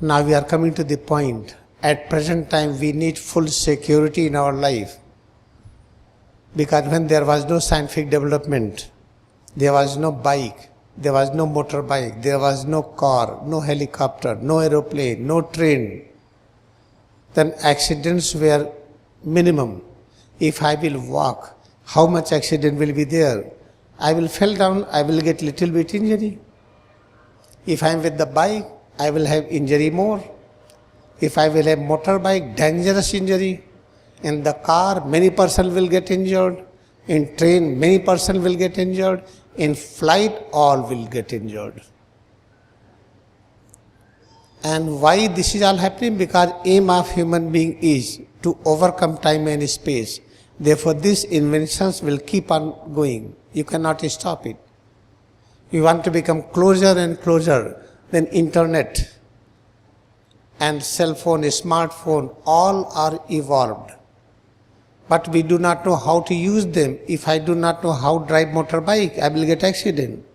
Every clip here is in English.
Now we are coming to the point. At present time, we need full security in our life. Because when there was no scientific development, there was no bike, there was no motorbike, there was no car, no helicopter, no aeroplane, no train, then accidents were minimum. If I will walk, how much accident will be there? I will fall down, I will get little bit injury. If I am with the bike, I will have injury more. If I will have motorbike, dangerous injury. In the car, many person will get injured. In train, many person will get injured. In flight, all will get injured. And why this is all happening? Because aim of human being is to overcome time and space. Therefore, these inventions will keep on going. You cannot stop it. You want to become closer and closer. Then internet and cell phone, smartphone, all are evolved. But we do not know how to use them. If I do not know how to drive motorbike, I will get accident.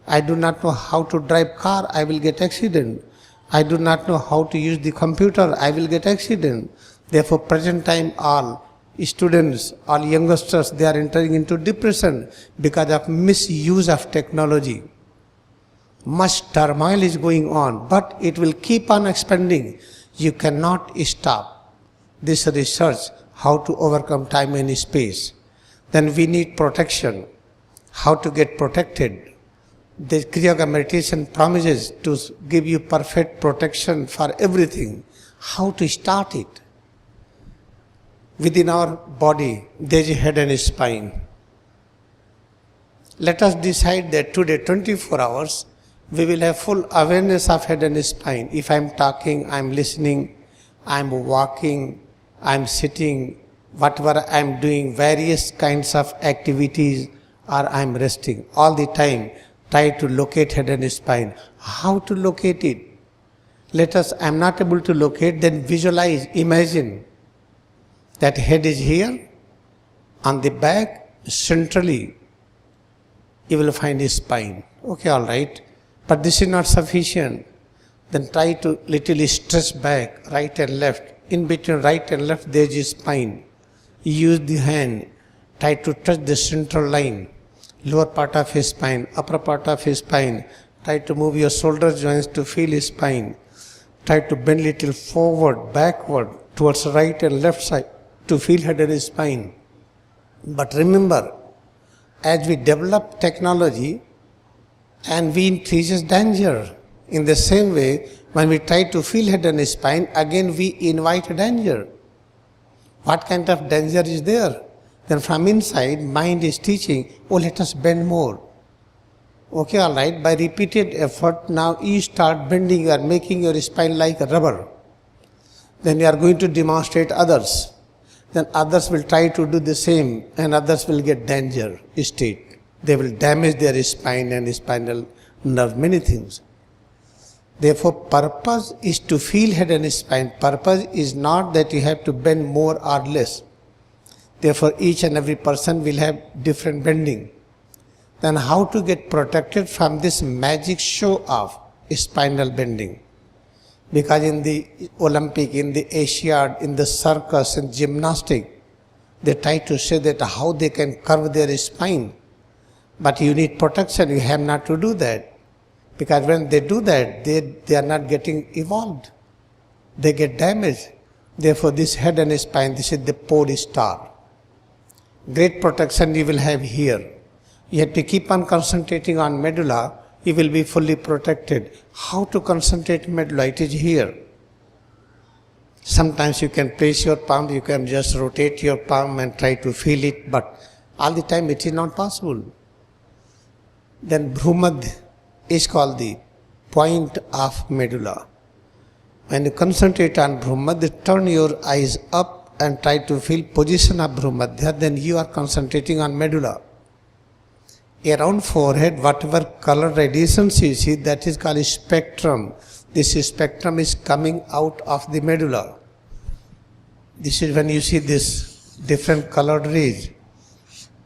I do not know how to drive car, I will get accident. I do not know how to use the computer, I will get accident. Therefore, present time all students, all youngsters, they are entering into depression because of misuse of technology. Much turmoil is going on, but it will keep on expanding. You cannot stop this research, how to overcome time and space. Then we need protection. How to get protected? The Kriya Yoga meditation promises to give you perfect protection for everything. How to start it? Within our body, there is a head and a spine. Let us decide that today, 24 hours, we will have full awareness of head and spine. If I am talking, I am listening, I am walking, I am sitting, whatever I am doing, various kinds of activities, or I am resting. All the time, try to locate head and spine. How to locate it? Let us, I am not able to locate, then visualize, imagine that head is here, on the back, centrally, you will find a spine. Okay, all right. But this is not sufficient. Then try to little stretch back, right and left. In between right and left, there is a spine. Use the hand. Try to touch the central line. Lower part of his spine, upper part of his spine. Try to move your shoulder joints to feel his spine. Try to bend little forward, backward, towards right and left side to feel head and spine. But remember, as we develop technology, and we increases danger. In the same way, when we try to feel head and spine, again we invite danger. What kind of danger is there? Then from inside, mind is teaching, oh, let us bend more. Okay, all right, by repeated effort, now you start bending, you are making your spine like a rubber. Then you are going to demonstrate others. Then others will try to do the same, and others will get danger state. They will damage their spine and spinal nerve, many things. Therefore, purpose is to feel head and spine. Purpose is not that you have to bend more or less. Therefore, each and every person will have different bending. Then how to get protected from this magic show of spinal bending? Because in the Olympic, in the Asiad, in the circus, in gymnastic, they try to say that how they can curve their spine. But you need protection, you have not to do that. Because when they do that, they are not getting evolved. They get damaged. Therefore, this head and spine, this is the pole star. Great protection you will have here. You have to keep on concentrating on medulla, you will be fully protected. How to concentrate medulla? It is here. Sometimes you can place your palm, you can just rotate your palm and try to feel it, but all the time it is not possible. Then Bhrumadhya is called the point of medulla. When you concentrate on Bhrumadhya, turn your eyes up and try to feel position of Bhrumadhya, then you are concentrating on medulla. Around forehead, whatever color radiations you see, that is called spectrum. This spectrum is coming out of the medulla. This is when you see this different colored rays,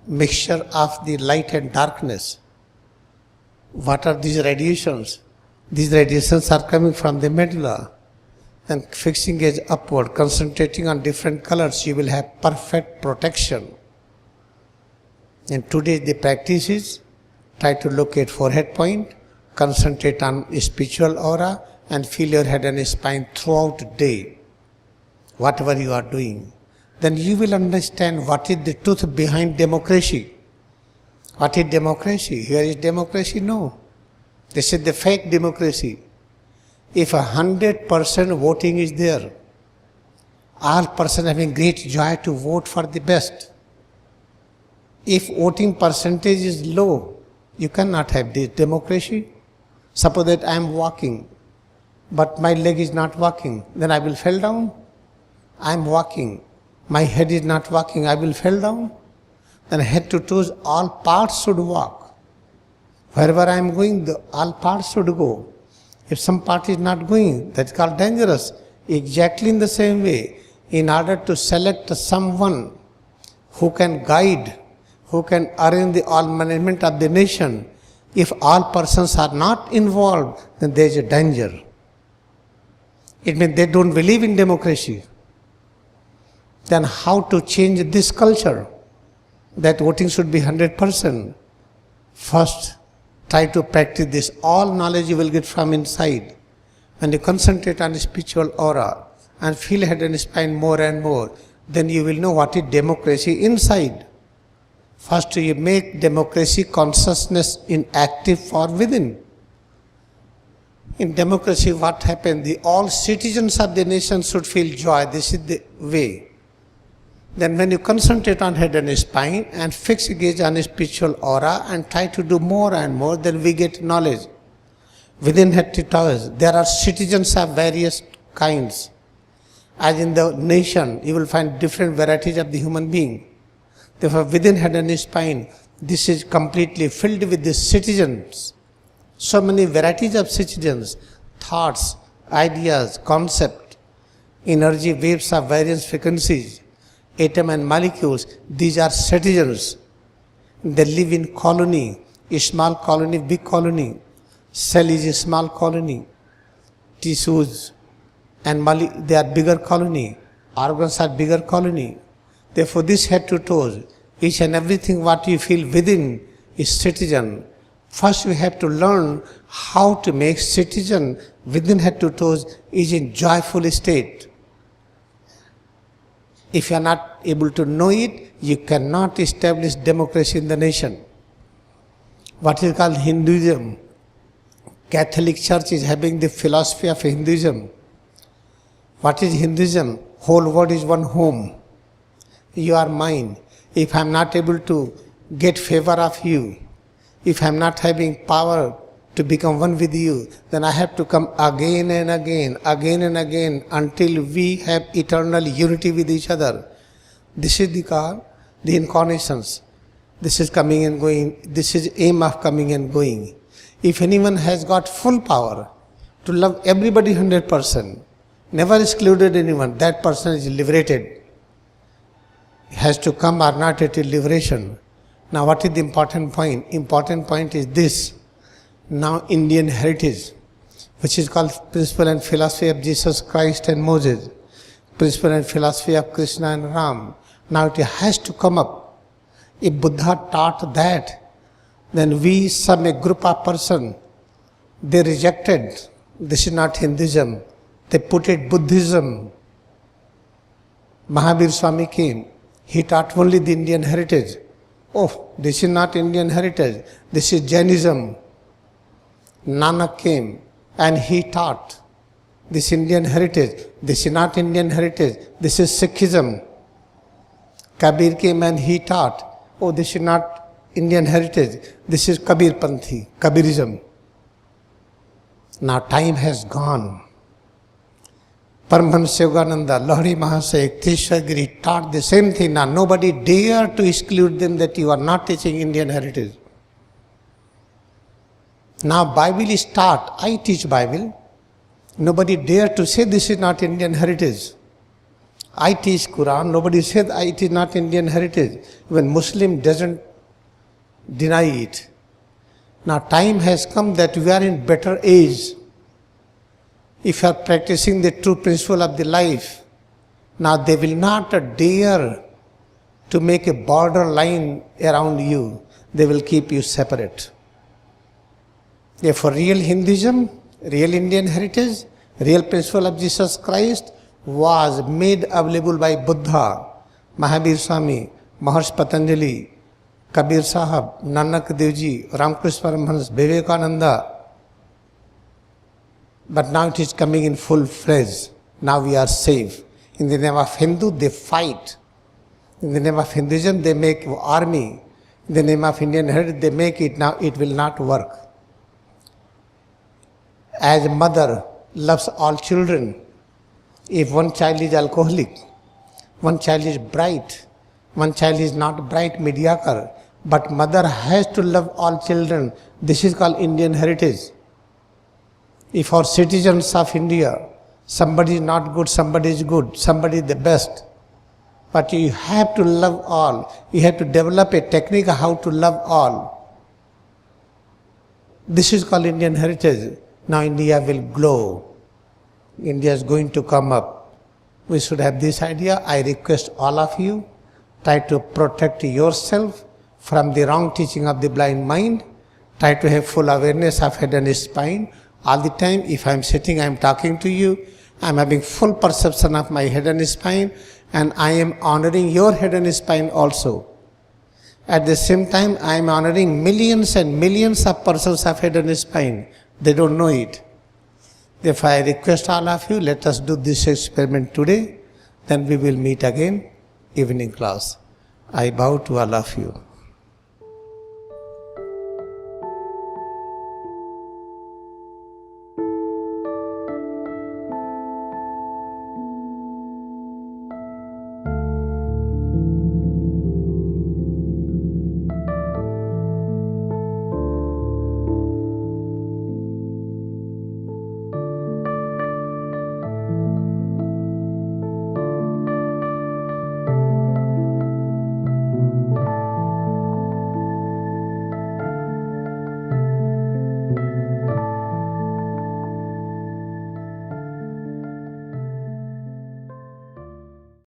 mixture of the light and darkness. What are these radiations? These radiations are coming from the medulla. and fixing gaze upward, concentrating on different colors, you will have perfect protection. And today the practice is, try to locate forehead point, concentrate on spiritual aura, and feel your head and spine throughout the day, whatever you are doing. Then you will understand what is the truth behind democracy. What is democracy? Here is democracy? No. This is the fake democracy. If 100% voting is there, all persons having great joy to vote for the best. If voting percentage is low, you cannot have this democracy. Suppose that I am walking, but my leg is not walking, then I will fall down. I am walking, my head is not walking, I will fall down. Then head to toes, all parts should walk. Wherever I am going, all parts should go. If some part is not going, that's called dangerous. Exactly in the same way, in order to select someone who can guide, who can arrange the all management of the nation, if all persons are not involved, then there is a danger. It means they don't believe in democracy. Then how to change this culture? That voting should be 100%. First, try to practice this. All knowledge you will get from inside. When you concentrate on spiritual aura and feel head and spine more and more, then you will know what is democracy inside. First, you make democracy consciousness inactive for within. In democracy, what happens? All citizens of the nation should feel joy. This is the way. Then when you concentrate on head and spine and fix gaze on spiritual aura and try to do more and more, then we get knowledge. Within head to toes, there are citizens of various kinds. As in the nation, you will find different varieties of the human being. Therefore, within head and spine, this is completely filled with the citizens. So many varieties of citizens, thoughts, ideas, concept, energy waves of various frequencies, atom and molecules, these are citizens. They live in colony, a small colony, big colony. Cell is a small colony. Tissues and they are bigger colony. Organs are bigger colony. Therefore, this head to toes, each and everything what you feel within is citizen. First, we have to learn how to make citizen within head to toes is in joyful state. If you are not able to know it, you cannot establish democracy in the nation. What is called Hinduism. Catholic Church is having the philosophy of Hinduism. What is Hinduism? Whole world is one home. You are mine. If I am not able to get favor of you, if I am not having power to become one with you, then I have to come again and again until we have eternal unity with each other. This is the incarnations. This is coming and going. This is aim of coming and going. If anyone has got full power to love everybody 100%, never excluded anyone, that person is liberated. Has to come or not, it is liberation. Now what is the important point? Important point is this. Now Indian heritage, which is called principle and philosophy of Jesus Christ and Moses, principle and philosophy of Krishna and Ram. Now it has to come up. If Buddha taught that, then we, a group of person, they rejected. This is not Hinduism. They put it Buddhism. Mahavir Swami came. He taught only the Indian heritage. Oh, this is not Indian heritage. This is Jainism. Nanak came and he taught this Indian heritage. This is not Indian heritage. This is Sikhism. Kabir came and he taught, oh, this is not Indian heritage. This is Kabir Panthi, Kabirism. Now time has gone. Paramahansa Yogananda, Lahiri Mahasaya, Teshwar Giri taught the same thing. Now nobody dare to exclude them that you are not teaching Indian heritage. Now Bible is taught. I teach Bible. Nobody dare to say this is not Indian heritage. I teach Quran. Nobody said it is not Indian heritage. Even Muslim doesn't deny it. Now time has come that we are in better age. if you are practicing the true principle of the life, now they will not dare to make a border line around you. They will keep you separate. Therefore, real Hinduism, real Indian heritage, real principle of Jesus Christ was made available by Buddha, Mahavir Swami, Maharshi Patanjali, Kabir Sahab, Nanak Dev Ji, Ramakrishna Paramahansa, Vivekananda. But now it is coming in full fledged. Now we are safe. In the name of Hindu, they fight. In the name of Hinduism, they make army. In the name of Indian heritage, they make it. Now it will not work. As mother loves all children, if one child is alcoholic, one child is bright, one child is not bright, mediocre, but mother has to love all children. This is called Indian heritage. If our citizens of India, somebody is not good, somebody is good, somebody is the best, but you have to love all. You have to develop a technique how to love all. This is called Indian heritage. Now India will glow. India is going to come up. We should have this idea. I request all of you, try to protect yourself from the wrong teaching of the blind mind. Try to have full awareness of head and spine. All the time, if I am sitting, I am talking to you, I am having full perception of my head and spine, and I am honoring your head and spine also. At the same time, I am honoring millions and millions of persons of head and spine. They don't know it. Therefore, I request all of you, let us do this experiment today. Then we will meet again, evening class. I bow to all of you.